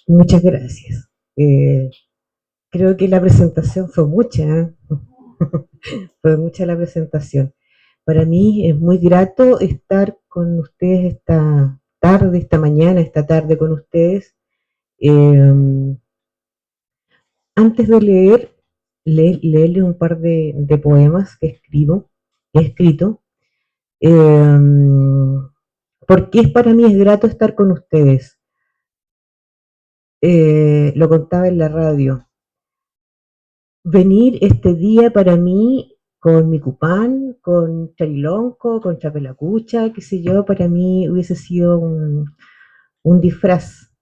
Muchas gracias. Creo que la presentación fue mucha, ¿eh? Fue mucha la presentación. Para mí es muy grato estar con ustedes esta tarde, esta mañana, esta tarde con ustedes. Eh, Antes de leerles un par de poemas que he escrito, eh, porque para mí es grato estar con ustedes. Lo contaba en la radio. Venir este día para mí con mi cupán, con charilonco, con chapelacucha, qué sé yo, para mí hubiese sido un disfraz.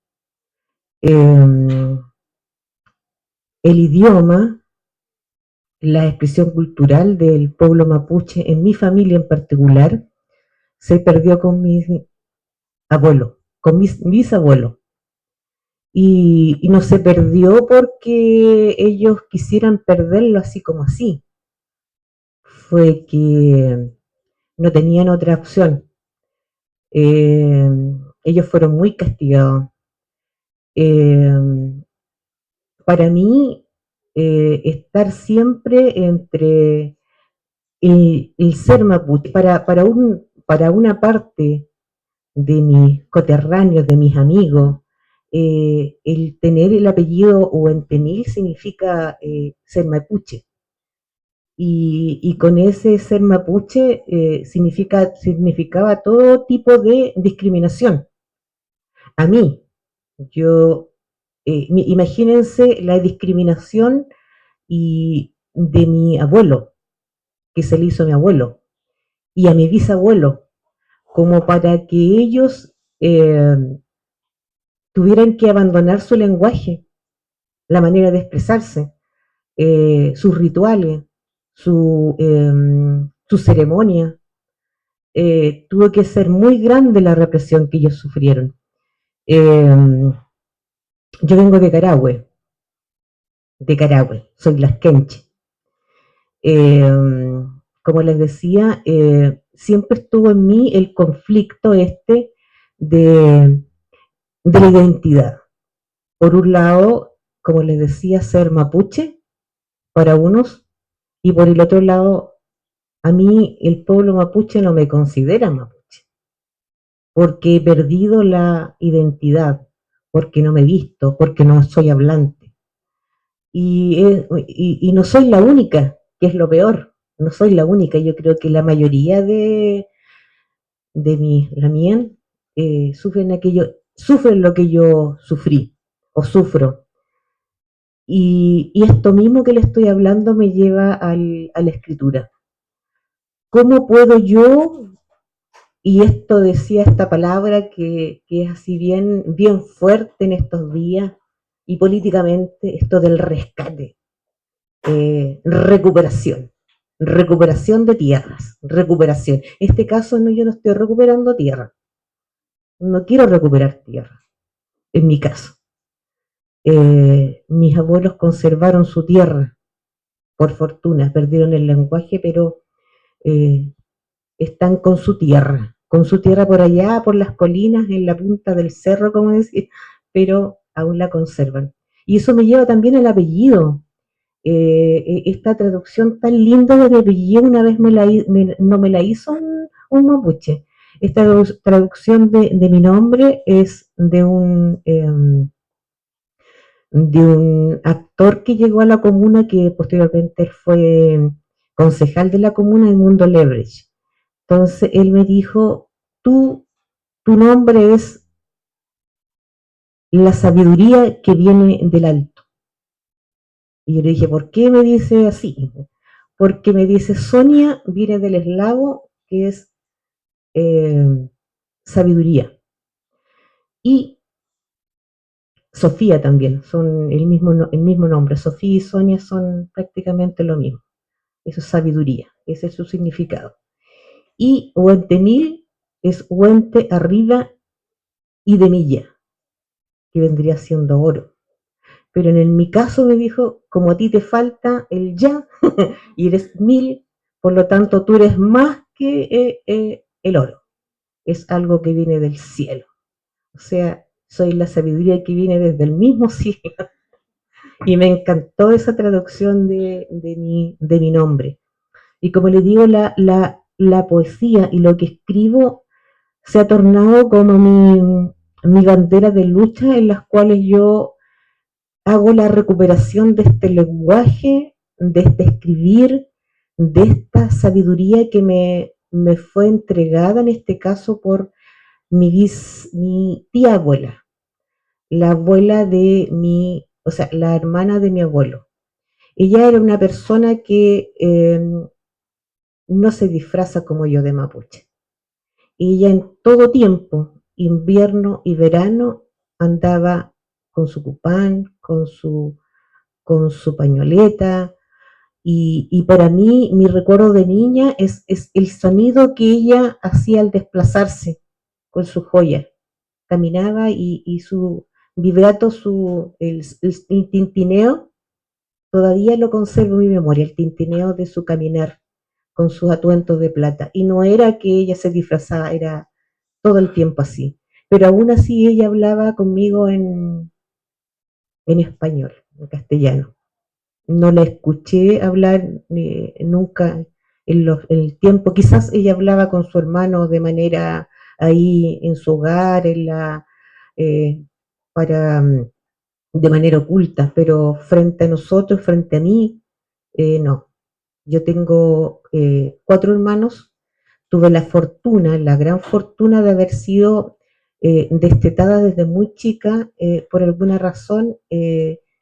Eh, el idioma, la expresión cultural del pueblo mapuche, en mi familia en particular, se perdió con mis abuelos, con mis bisabuelos. Y no se perdió porque ellos quisieran perderlo así como así. Fue que no tenían otra opción. Eh, Ellos fueron muy castigados. Eh, para mí, estar siempre entre el ser mapuche, para una parte de mis coterráneos, de mis amigos, el tener el apellido Huentemil significa ser mapuche. Y con ese ser mapuche significaba todo tipo de discriminación. A mí, yo, imagínense la discriminación de mi abuelo, que se le hizo a mi abuelo, y a mi bisabuelo, como para que ellos tuvieran que abandonar su lenguaje, la manera de expresarse, sus rituales, su ceremonia. Tuvo que ser muy grande la represión que ellos sufrieron. Eh, yo vengo de Carahue, soy lasquenche. Eh, como les decía, siempre estuvo en mí el conflicto de, de la identidad. Por un lado, como les decía, ser mapuche para unos, y por el otro lado, a mí el pueblo mapuche no me considera mapuche, porque he perdido la identidad, porque no me he visto, porque no soy hablante. Y no soy la única, que es lo peor, no soy la única, yo creo que la mayoría de mis lamien sufren lo que yo sufrí o sufro. Y esto mismo que le estoy hablando me lleva a la escritura. ¿Cómo puedo yo, y esto decía esta palabra que es así bien fuerte en estos días, y políticamente, esto del rescate, recuperación de tierras, recuperación. En este caso no, yo no estoy recuperando tierra, no quiero recuperar tierra, en mi caso. Mis abuelos conservaron su tierra, por fortuna, perdieron el lenguaje, pero eh, están con su tierra por allá, por las colinas, en la punta del cerro, como decir, pero aún la conservan. Y eso me lleva también al apellido. Esta traducción tan linda de mi apellido una vez no me la hizo un mapuche. Esta traducción de mi nombre es de un actor que llegó a la comuna, que posteriormente fue concejal de la comuna, Edmundo Lebrich. Entonces él me dijo, tú, tu nombre es la sabiduría que viene del alto. Y yo le dije, ¿por qué me dice así? Porque me dice, Sonia viene del eslavo, que es eh, sabiduría. Y Sofía también, son el mismo nombre. Sofía y Sonia son prácticamente lo mismo. Eso es sabiduría, ese es su significado. Y Huentemil es Huente arriba y de milla, que vendría siendo oro. Pero mi caso me dijo, como a ti te falta el ya, y eres mil, por lo tanto tú eres más que el oro. Es algo que viene del cielo. O sea, soy la sabiduría que viene desde el mismo cielo. Y me encantó esa traducción de mi nombre. Y como les digo, la poesía y lo que escribo se ha tornado como mi bandera de lucha en las cuales yo hago la recuperación de este lenguaje, de este escribir, de esta sabiduría que me fue entregada en este caso por mi tía abuela, la abuela de o sea, la hermana de mi abuelo. Ella era una persona que no se disfraza como yo de mapuche. Ella en todo tiempo, invierno y verano, andaba con su cupán, con su pañoleta, y para mí, mi recuerdo de niña es el sonido que ella hacía al desplazarse con su joya. Caminaba y su vibrato, el tintineo, todavía lo conservo en mi memoria, el tintineo de su caminar con sus atuendos de plata. Y no era que ella se disfrazaba, era todo el tiempo así. Pero aún así ella hablaba conmigo en español, en castellano. No la escuché hablar nunca en el tiempo. Quizás ella hablaba con su hermano de manera ahí en su hogar, eh, para, de manera oculta, pero frente a nosotros, frente a mí, no. Yo tengo 4 hermanos. Tuve la fortuna, la gran fortuna de haber sido destetada desde muy chica. Por alguna razón,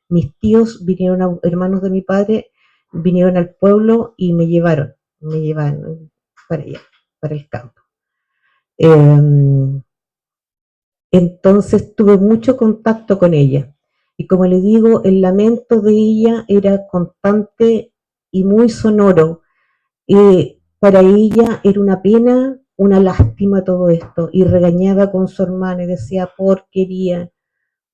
mis tíos vinieron, hermanos de mi padre, vinieron al pueblo y me llevaron para allá, para el campo. Eh, entonces tuve mucho contacto con ella. Y como le digo, el lamento de ella era constante y muy sonoro. Para ella era una pena, una lástima todo esto, y regañaba con su hermana y decía, porquería,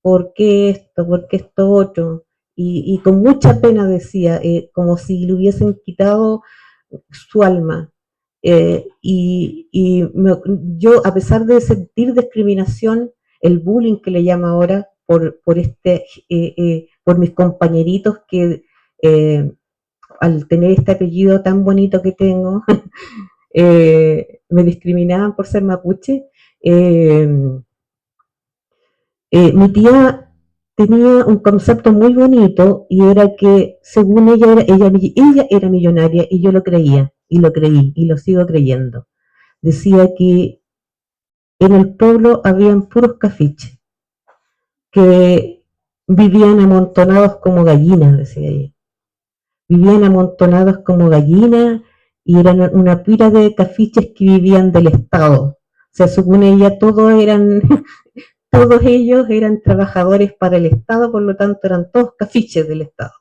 ¿por qué esto? ¿Por qué esto otro? Y con mucha pena decía, como si le hubiesen quitado su alma. Yo, a pesar de sentir discriminación, el bullying que le llama ahora, por mis compañeritos que al tener este apellido tan bonito que tengo, me discriminaban por ser mapuche. Eh, mi tía tenía un concepto muy bonito y era que según ella era millonaria y yo lo creía y lo creí y lo sigo creyendo. Decía que en el pueblo habían puros cafiches que vivían amontonados como gallinas, decía ella. Vivían amontonados como gallinas y eran una pila de cafiches que vivían del Estado. O sea, según ella, todos ellos eran trabajadores para el Estado, por lo tanto eran todos cafiches del Estado.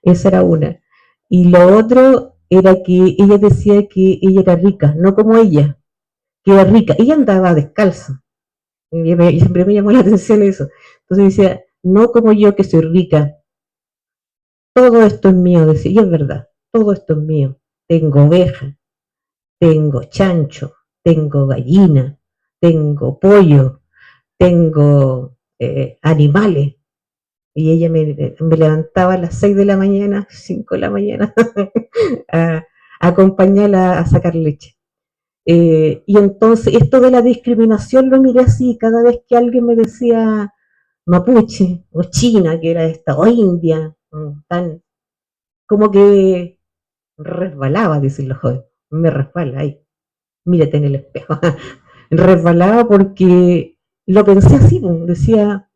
Esa era una. Y lo otro era que ella decía que ella era rica, no como ella, que era rica. Ella andaba descalza. Siempre me llamó la atención eso. Entonces decía, no como yo que soy rica, todo esto es mío, decía, y es verdad, todo esto es mío. Tengo oveja, tengo chancho, tengo gallina, tengo pollo, tengo animales. Y ella me levantaba a las 6 de la mañana, 5 de la mañana, a acompañarla a sacar leche. Y entonces esto de la discriminación lo miré así, cada vez que alguien me decía mapuche o china, que era esta, o india, tan como que resbalaba, dicen los jóvenes, me resbala ahí, mírate en el espejo, resbalaba porque lo pensé así, decía,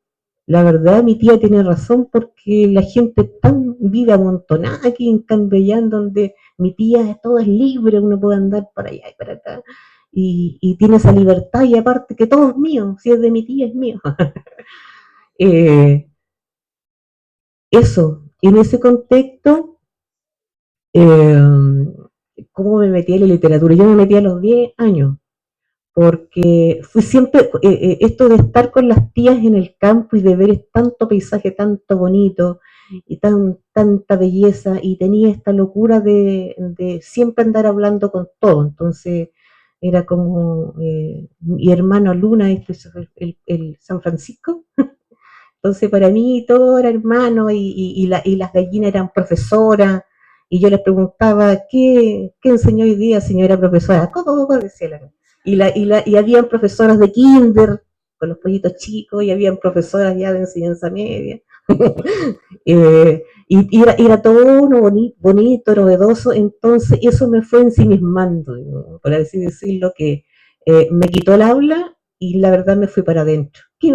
la verdad mi tía tiene razón porque la gente tan vive amontonada aquí en Cambellán, donde mi tía todo es libre, uno puede andar para allá y para acá, y tiene esa libertad y aparte que todo es mío, si es de mi tía es mío. eh, Eso, en ese contexto, eh, ¿cómo me metí en la literatura? Yo me metí a los 10 años, porque fui siempre, esto de estar con las tías en el campo y de ver tanto paisaje, tanto bonito y tanta belleza, y tenía esta locura de siempre andar hablando con todo. Entonces, era como mi hermano Luna, el San Francisco. Entonces para mí todo era hermano y las gallinas eran profesoras y yo les preguntaba, ¿qué enseñó hoy día, señora profesora? ¿Cómo decía la y habían profesoras de kinder con los pollitos chicos y habían profesoras ya de enseñanza media. Y era todo uno bonito, novedoso, entonces eso me fue ensimismando, ¿no? Por así decirlo, que me quitó el aula y la verdad me fui para adentro. Qué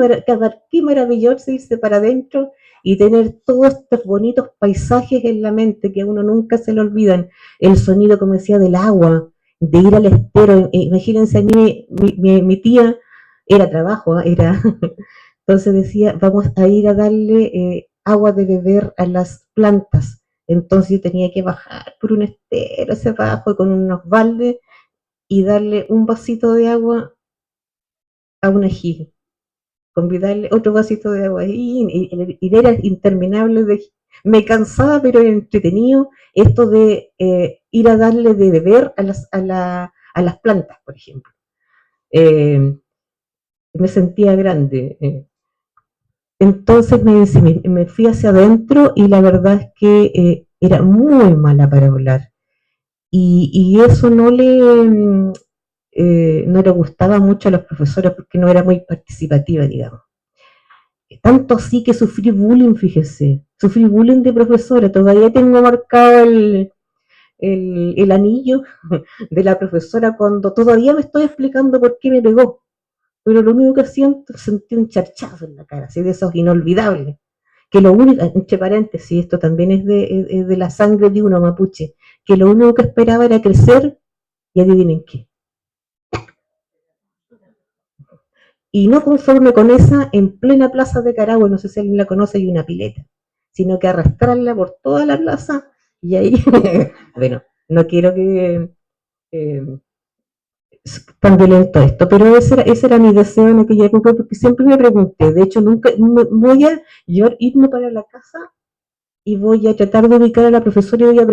maravilloso irse para adentro y tener todos estos bonitos paisajes en la mente que a uno nunca se le olvidan. El sonido, como decía, del agua, de ir al estero. Imagínense a mí, mi tía, era trabajo, era entonces decía, vamos a ir a darle agua de beber a las plantas. Entonces yo tenía que bajar por un estero hacia abajo con unos baldes y darle un vasito de agua a un ají, convidarle otro vasito de agua y era interminable. Me cansaba, pero era entretenido esto de ir a darle de beber a las plantas, por ejemplo. Eh, Me sentía grande. Entonces me fui hacia adentro y la verdad es que era muy mala para hablar. Y eso no le gustaba mucho a los profesores porque no era muy participativa, digamos. Tanto así que sufrí bullying, fíjese. Sufrí bullying de profesora. Todavía tengo marcado el anillo de la profesora cuando todavía me estoy explicando por qué me pegó. Pero lo único que siento, sentí un charchazo en la cara, así de esos inolvidables. Que lo único, entre paréntesis, esto también es de la sangre de uno mapuche, que lo único que esperaba era crecer y adivinen qué. Y no conforme con esa, en plena plaza de Carahue, no sé si alguien la conoce, hay una pileta, sino que arrastrarla por toda la plaza y ahí, bueno, no quiero que eh, tan violento esto, pero ese era mi deseo en aquella época porque siempre me pregunté, de hecho nunca voy a yo irme para la casa y voy a tratar de ubicar a la profesora y voy a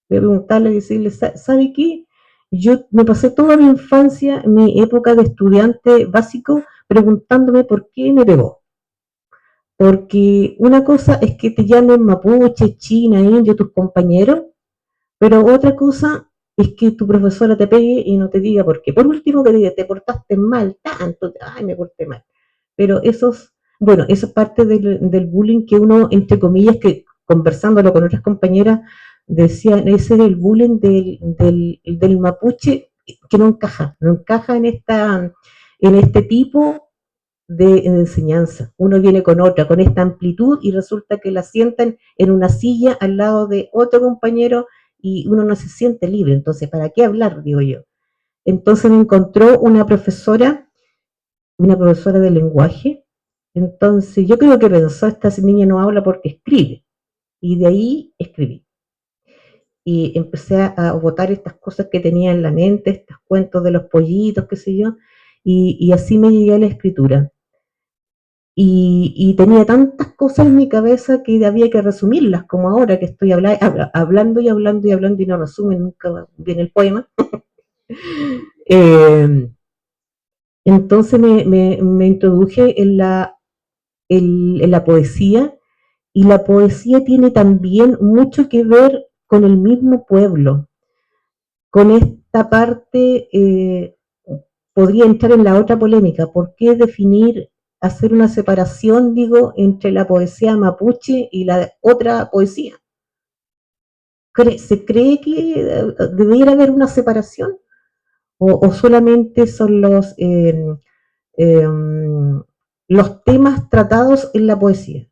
preguntarle y decirle, ¿sabe qué? Yo me pasé toda mi infancia, mi época de estudiante básico, preguntándome por qué me pegó. Porque una cosa es que te llamen mapuche, china, indio, tus compañeros, pero otra cosa es que tu profesora te pegue y no te diga por qué. Por último, que diga, te portaste mal, tanto, ay, me porté mal. Pero bueno, eso es parte del bullying que uno, entre comillas, que conversándolo con otras compañeras, decían, ese es el bullying del mapuche que no encaja en este tipo de enseñanza. Uno viene con otra, con esta amplitud y resulta que la sientan en una silla al lado de otro compañero y uno no se siente libre. Entonces, ¿para qué hablar? Digo yo. Entonces me encontró una profesora de lenguaje. Entonces yo creo que pensó, esta niña no habla porque escribe. Y de ahí escribí. Y empecé a botar estas cosas que tenía en la mente, estos cuentos de los pollitos, qué sé yo, y así me llegué a la escritura. Y tenía tantas cosas en mi cabeza que había que resumirlas, como ahora que estoy hablando y hablando y hablando y no resumen nunca bien el poema. Eh, entonces me introduje en la poesía y la poesía tiene también mucho que ver con el mismo pueblo, con esta parte, podría entrar en la otra polémica, ¿por qué definir, hacer una separación, digo, entre la poesía mapuche y la otra poesía? ¿Se cree que debiera haber una separación? ¿O solamente son eh, los temas tratados en la poesía?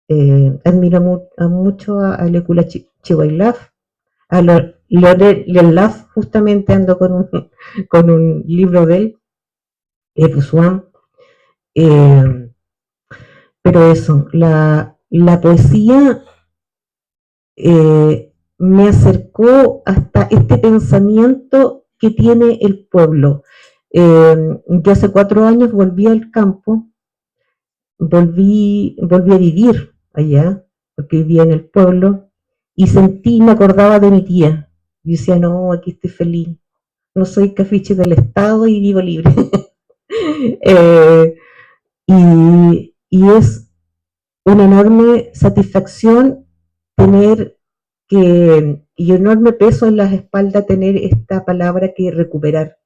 Admiro mucho a Lekula Chihuailaf, a Lelaf, justamente ando con un libro de él, Pusuam. Eh, pero eso, la poesía me acercó hasta este pensamiento que tiene el pueblo. Yo hace 4 años volví al campo, volví a vivir allá, porque vivía en el pueblo, y me acordaba de mi tía. Y decía, no, aquí estoy feliz. no soy cafiche del Estado y vivo libre. eh, y es una enorme satisfacción tener y enorme peso en las espaldas tener esta palabra que recuperar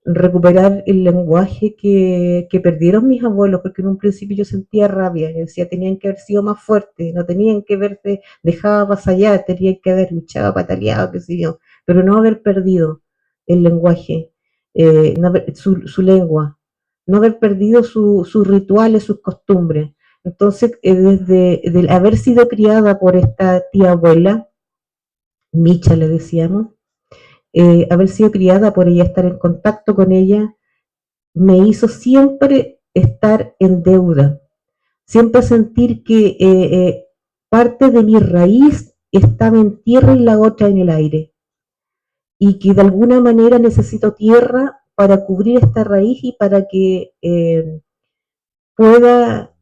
el lenguaje que perdieron mis abuelos, porque en un principio yo sentía rabia, yo decía, tenían que haber sido más fuertes, no tenían que haberse dejado vasallar, tenían que haber luchado, pataleado, qué sé yo, pero no haber perdido el lenguaje, no haber, su lengua, no haber perdido sus rituales, sus costumbres. Entonces, desde haber sido criada por esta tía abuela, Micha le decíamos, haber sido criada por ella, estar en contacto con ella, me hizo siempre estar en deuda, siempre sentir que parte de mi raíz estaba en tierra y la otra en el aire, y que de alguna manera necesito tierra para cubrir esta raíz y para que pueda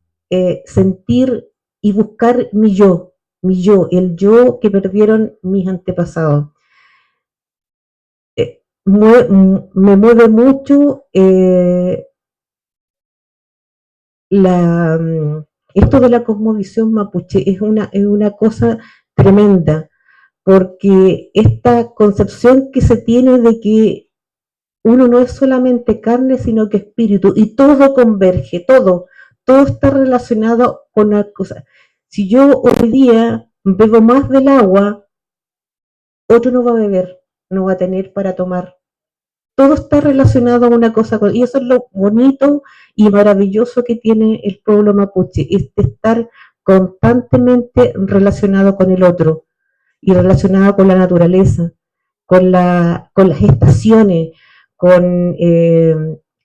sentir y buscar mi yo, el yo que perdieron mis antepasados. Me mueve mucho la, esto de la cosmovisión mapuche es una cosa tremenda, porque esta concepción que se tiene de que uno no es solamente carne, sino que espíritu, y todo converge, todo está relacionado con una cosa. Si yo hoy día bebo más del agua, otro no va a beber, no va a tener para tomar. Todo está relacionado a una cosa, y eso es lo bonito y maravilloso que tiene el pueblo mapuche, es estar constantemente relacionado con el otro y relacionado con la naturaleza, con las estaciones, con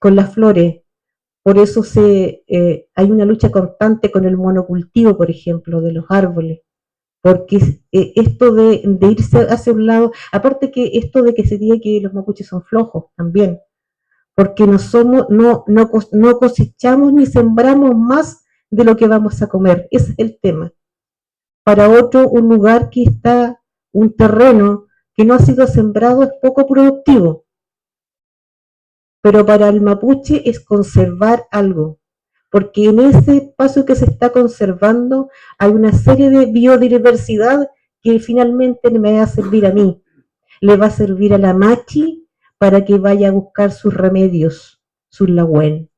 las flores. Por eso hay una lucha constante con el monocultivo, por ejemplo, de los árboles, porque esto de irse hacia un lado, aparte que esto de que se diga que los mapuches son flojos también, porque no cosechamos ni sembramos más de lo que vamos a comer, ese es el tema. Para otro, un lugar que está, un terreno que no ha sido sembrado es poco productivo, pero para el mapuche es conservar algo, porque en ese espacio que se está conservando hay una serie de biodiversidad que finalmente me va a servir a mí, le va a servir a la machi para que vaya a buscar sus remedios, sus lagüen,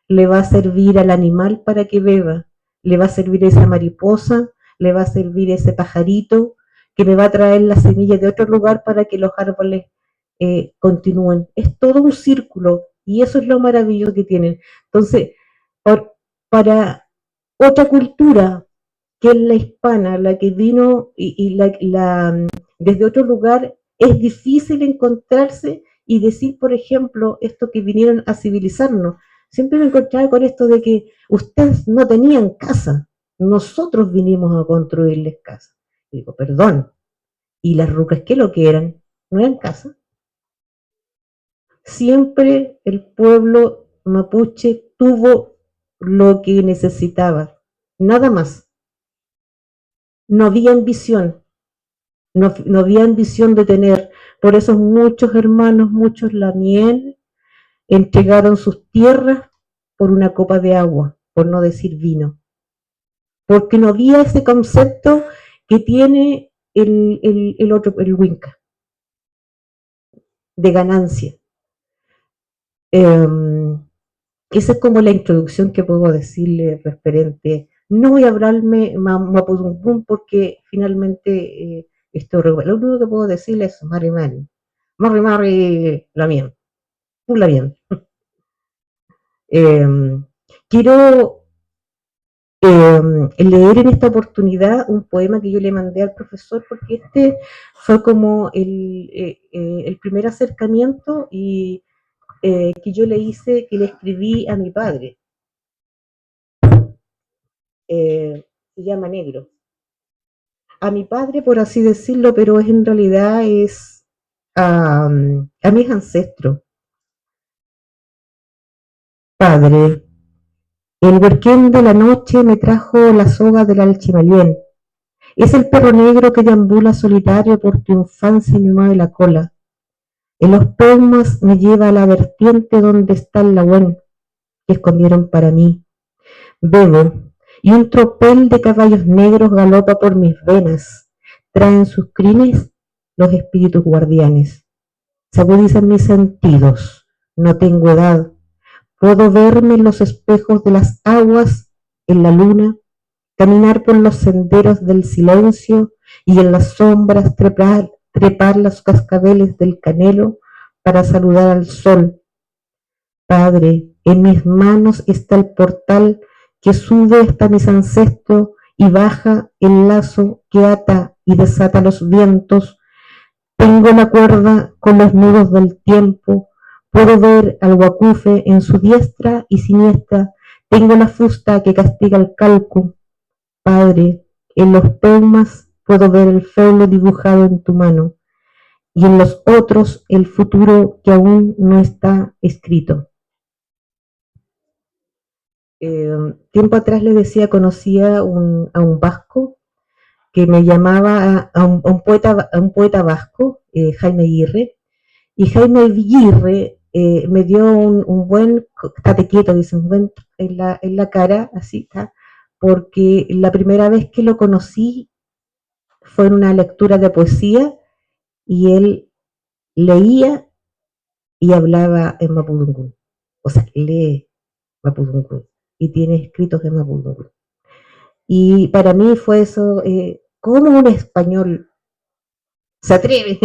le va a servir al animal para que beba, le va a servir esa mariposa, le va a servir ese pajarito que me va a traer las semillas de otro lugar para que los árboles continúen. Es todo un círculo y eso es lo maravilloso que tienen. Entonces, por, para otra cultura que es la hispana, la que vino desde otro lugar, es difícil encontrarse y decir, por ejemplo, esto que vinieron a civilizarnos. Siempre me encontraba con esto de que ustedes no tenían casa, nosotros vinimos a construirles casa. Y digo, perdón, ¿y las rucas qué lo que eran? ¿No eran casa? Siempre el pueblo mapuche tuvo lo que necesitaba, nada más. No había ambición, no había ambición de tener. Por eso muchos hermanos, muchos lamien, entregaron sus tierras por una copa de agua, por no decir vino. Porque no había ese concepto que tiene el otro, el Winca, de ganancia. Esa es como la introducción que puedo decirle referente. No voy a hablarme Mapudungun porque finalmente esto lo único que puedo decirle es Mari Mari. Mari Mari la mía. La bien. Quiero leer en esta oportunidad un poema que yo le mandé al profesor porque este fue como el primer acercamiento y que yo le hice, que le escribí a mi padre. Se llama Negro. A mi padre, por así decirlo, pero en realidad es a mis ancestros. Padre, el huerquén de la noche me trajo la soga del alchimalien. Es el perro negro que deambula solitario por tu infancia y me mueve la cola. En los peumas me lleva a la vertiente donde está el laguén que escondieron para mí. Bebo, y un tropel de caballos negros galopa por mis venas. Traen sus crines los espíritus guardianes. Se agudizan mis sentidos. No tengo edad. Puedo verme en los espejos de las aguas, en la luna, caminar por los senderos del silencio y en las sombras trepar los cascabeles del canelo para saludar al sol. Padre, en mis manos está el portal que sube hasta mis ancestros y baja el lazo que ata y desata los vientos. Tengo la cuerda con los nudos del tiempo. Puedo ver al guacufe en su diestra y siniestra. Tengo la fusta que castiga el calco. Padre, en los peumas puedo ver el feulo dibujado en tu mano y en los otros el futuro que aún no está escrito. Tiempo atrás le decía, conocía a un vasco que me llamaba a un poeta vasco, Jaime Aguirre, y Jaime Aguirre me dio un buen, estate quieto, dice, un buen en la cara, así está, porque la primera vez que lo conocí fue en una lectura de poesía y él leía y hablaba en mapudungún, o sea, lee mapudungún y tiene escritos en mapudungún. Y para mí fue eso, ¿cómo un español se atreve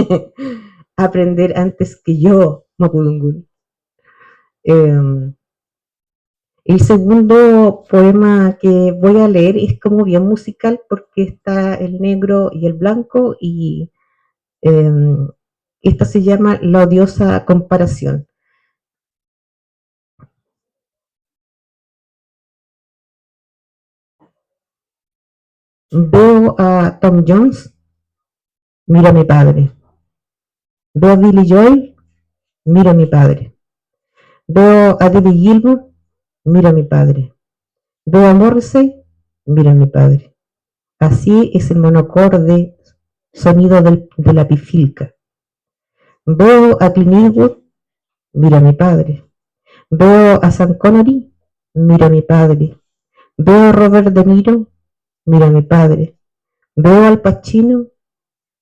a aprender antes que yo mapudungún? El segundo poema que voy a leer es como bien musical porque está el negro y el blanco y eh, esta se llama La odiosa comparación. Veo a Tom Jones, miro a mi padre. Veo a Billy Joel, miro a mi padre. Veo a David Gilmour, miro a mi padre. Veo a Morrissey, miro a mi padre. Así es el monocorde sonido de la pifilca. Veo a Clint Eastwood, miro a mi padre. Veo a Sean Connery, miro a mi padre. Veo a Robert De Niro, miro a mi padre. Veo al Pacino,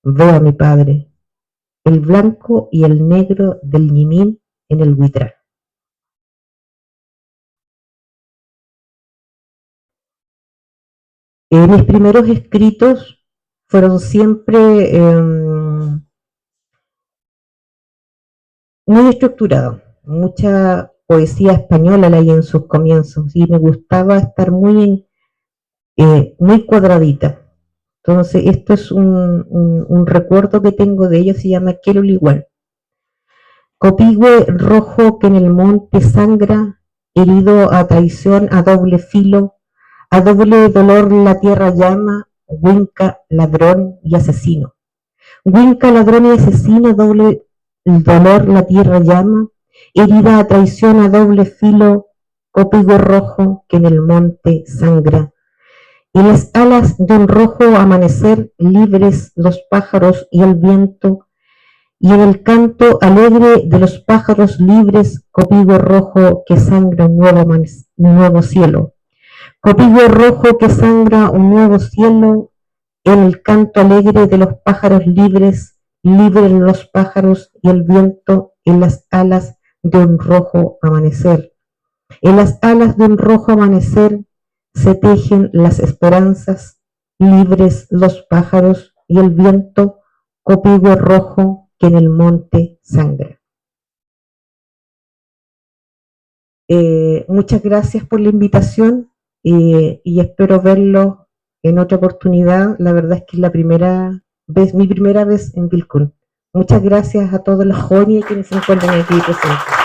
veo a mi padre. El blanco y el negro del ñimín en el buitral. Mis primeros escritos fueron siempre muy estructurados, mucha poesía española leí en sus comienzos y me gustaba estar muy cuadradita. Entonces, esto es un recuerdo que tengo de ella, se llama Quiero igual. Copigüe rojo que en el monte sangra, herido a traición a doble filo, a doble dolor la tierra llama, Huinca, ladrón y asesino. Huinca, ladrón y asesino, doble dolor la tierra llama, herida a traición a doble filo, copigüe rojo que en el monte sangra. Y las alas de un rojo amanecer, libres los pájaros y el viento, y en el canto alegre de los pájaros libres, copigüe rojo que sangra un nuevo cielo. Copigüe rojo que sangra un nuevo cielo, en el canto alegre de los pájaros libres, libren los pájaros y el viento en las alas de un rojo amanecer. En las alas de un rojo amanecer se tejen las esperanzas, libres los pájaros y el viento, copigüe rojo que en el monte sangra. Muchas gracias por la invitación y espero verlo en otra oportunidad. La verdad es que es mi primera vez en Vilcún. Muchas gracias a todos los jóvenes que se encuentran aquí presentes.